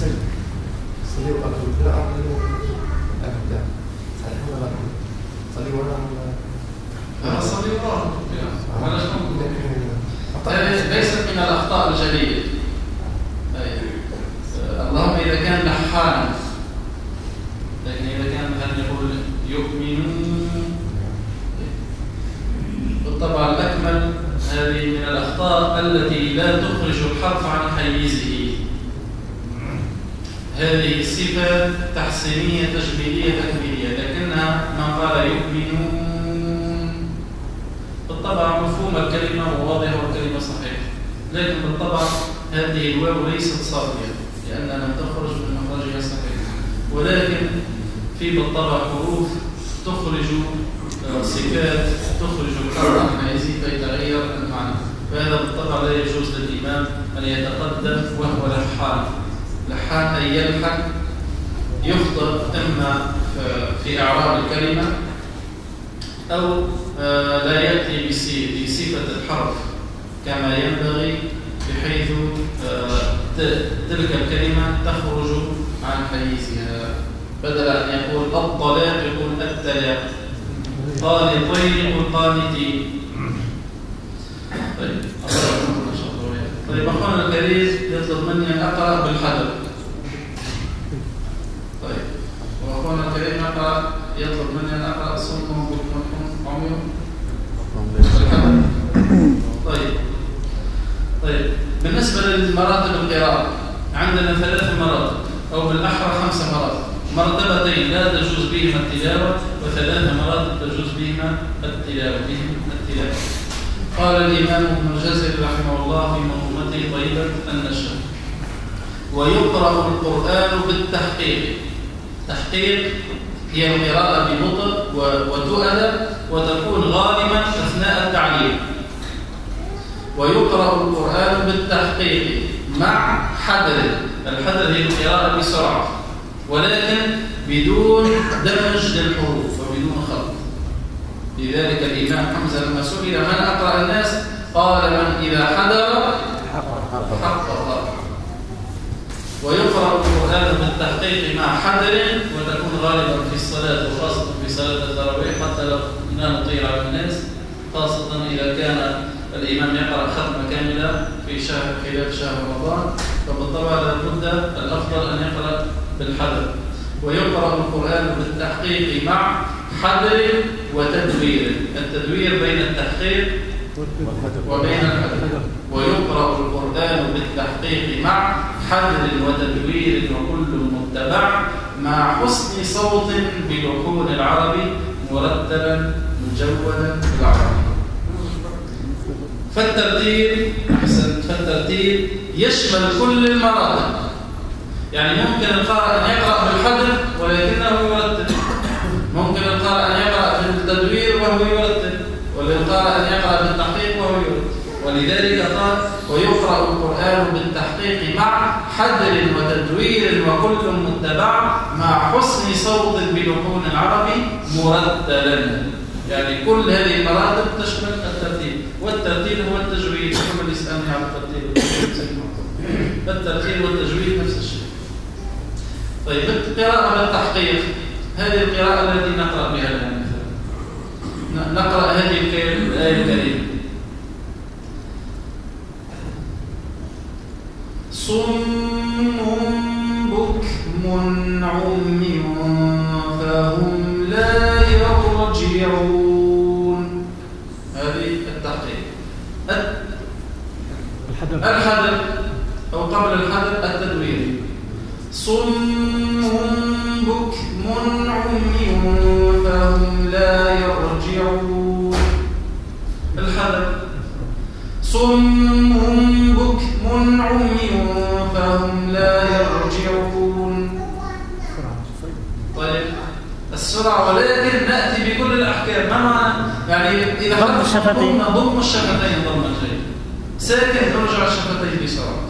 صلي وأكل القراءة أبدا صحيح ولا لا؟ صلي وراء صلي وراء ليست من الأخطاء الجلية. اللهم إذا كان لحانا، لكن إذا كان مثلا يقول يؤمنون بالطبع الأكمل هذه من الأخطاء التي لا تخرج الحرف عن حيزه. هذه صفة تحسينية تجميلية تكميلية، لكنها من قال يؤمنون بالطبع مفهوم الكلمة واضح والكلمة صحيحة، لكن بالطبع هذه الواو ليست صافية لأنها لم تخرج من مخرجها صحيح، ولكن في بالطبع حروف تخرج صفات تخرج الحرف عن حيزه فيتغير المعنى، فهذا بالطبع لا يجوز للإمام أن يتقدم وهو لحان. لحان أي يلحن يخطئ إما في إعراب الكلمة أو لا يأتي بصفة الحرف كما ينبغي، بحيث تلك الكلمة تخرج عن حيزها. بدل أن يقول الطلاق يقول التلاق، قانطين يقول قانتين. طيب أخونا الكريم يطلب مني أن أقرأ بالحذر. طيب وأخونا الكريم يطلب مني أن أقرأ صمتم بكم عمي بالحذر. طيب بالنسبة للمراتب القراءة عندنا 3 مراتب، أو بالأحرى 5 مراتب. مرتبتين لا تجوز بهما التلاوة، و3 مراتب تجوز بهما التلاوة. قال الإمام ابن الجزري رحمه الله في منظومته طيبة النشر: ويقرأ القرآن بالتحقيق. تحقيق هي القراءة ببطء وتؤدى وتكون غالبا أثناء التعليم. ويقرأ القرآن بالتحقيق مع حذر. الحذر هي القراءة بسرعة ولكن بدون دمج للحروف وبدون خلط. لذلك الإمام حمزة لما سئل من أقرأ الناس قال من إذا حذر حقق. ويقرأ القرآن بالتحقيق مع حذر وتكون غالبا في الصلاة وخاصة في صلاة التراويح، حتى لو لا نطير على الناس، خاصة إذا كان الإمام يقرأ ختمة كاملة في خلال شهر رمضان، فبالطبع لابد الأفضل أن يقرأ بالحذر. ويقرأ القرآن بالتحقيق مع حذر وتدوير. التدوير بين التحقيق وبين الحذر. ويقرأ القرآن بالتحقيق مع حذر وتدوير وكل متبع مع حسن صوت بلحون العربي مرتبا مجودا بالعربي. فالترتيب يشمل كل المراتب. يعني ممكن القارئ أن يقرأ بالحذر ولكنه يرتب، ممكن القارئ أن يقرأ بالتدوير وهو يرتب، وللقارئ أن يقرأ بالتحقيق وهو يرتب. ولذلك قال: ويقرأ القرآن بالتحقيق مع حذر وتدوير وكل متبع مع حسن صوت بلحون العربي مرتلا. يعني كل هذه المراتب تشمل الترتيب، والترتيب هو التجويد. كما يسألني عن الترتيب، الترتيب والتجويد نفس الشيء. طيب القراءة بالتحقيق، هذه القراءة التي نقرأ بها الآن. مثلا نقرأ هذه الآية الكريمة: صم بكم عمي فهم لا يرجعون. هذه التحقيق. الحذر أو قبل الحذر التدوير: صم بكم عمي فهم لا يرجعون. الحذر: صم بكم عمي فهم لا يرجعون. طيب السرعة، ولكن نأتي بكل الأحكام. ما معنى؟ يعني إذا ضم الشفتين ضم الشيء ساكن نرجع الشفتين بسرعة.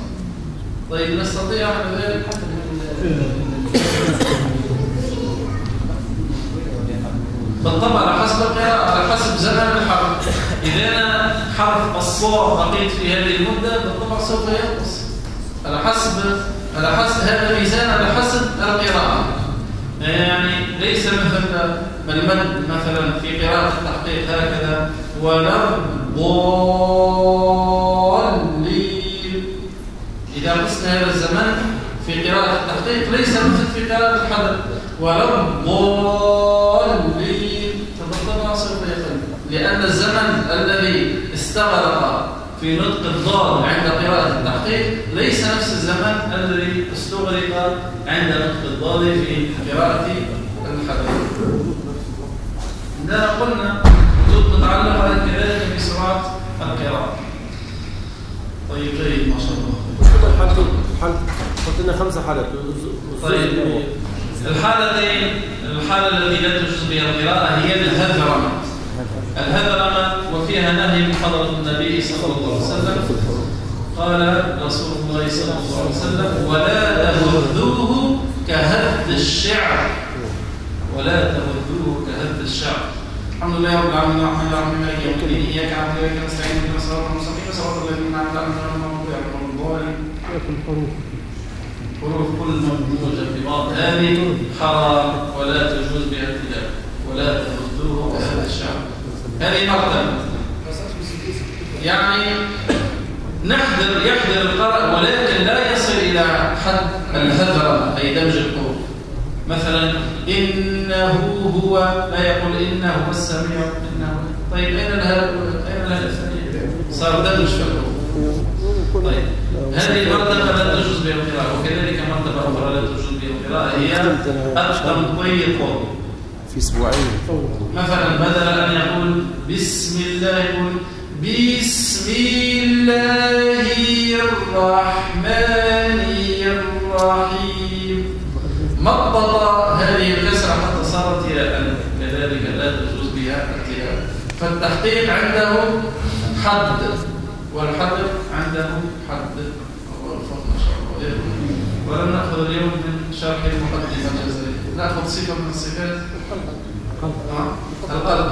طيب نستطيع من ذلك بالطبع على حسب القراءة، على حسب زمن الحرف. إذا أنا حرف الصاد بقيت في هذه المدة بالطبع سوف ينقص على حسب على حسب هذا الميزان، على حسب القراءة. يعني ليس مثلا المد مثلا في قراءة التحقيق هكذا ولا الضالين. إذا قسنا هذا الزمن في قراءة التحقيق ليس مثل في قراءة الحذر ولا الضالين، فبالطبع سوف يقل، لأن الزمن الذي استغرق في نطق الضاد عند قراءة التحقيق ليس نفس الزمن الذي استغرق عند نطق الضاد في قراءة الحذر. عندنا قلنا حدود متعلقة كذلك بسرعة القراءة. طيب جيد ما شاء الله. قلت لنا 5 حالات. طيب الحالة التي لا تجوز بها القراءة هي الهذرمة. الهذرمة وفيها نهي من حضرة النبي صلى الله عليه وسلم. قال رسول الله صلى الله عليه وسلم ولا تهذوه كهذ الشعر، ولا تهذوه كهذ الشعر. الحمد لله رب العالمين الرحمن الرحيم مالك يوم الدين إياك نعبد وإياك نستعين اهدنا الصراط المستقيم صراط الذين أنعمت عليهم غير المغضوب عليهم ولا الضالين. حروف كل ممدوجة في بعض هذه حرام ولا تجوز بها التلاوة. ولا تهذوه كهذ الشعر، هذه مرتبة. يعني يحذر القارئ ولكن لا يصل إلى حد الهذرة أي دمج الحروف. مثلا إنه هو لا يقول إنه هو السميع إنه. طيب أين الثانية؟ صار دمج في الحروف. طيب هذه المرتبة لا تجوز بها القراءة. وكذلك مرتبة أخرى لا تجوز بها القراءة هي التمطيط في أسبوعين. مثلا بدل أن يقول بسم الله يقول بسم الله الرحمن الرحيم. مضبط هذه الكسرة حتى صارت ياء، كذلك لا تجوز بها التلاوة. فالتحقيق عنده حد والحذر عنده حد. ما شاء الله. ولم نأخذ اليوم من شرح المقدمة الجزائرية، نأخذ صفة من الصفات القلب.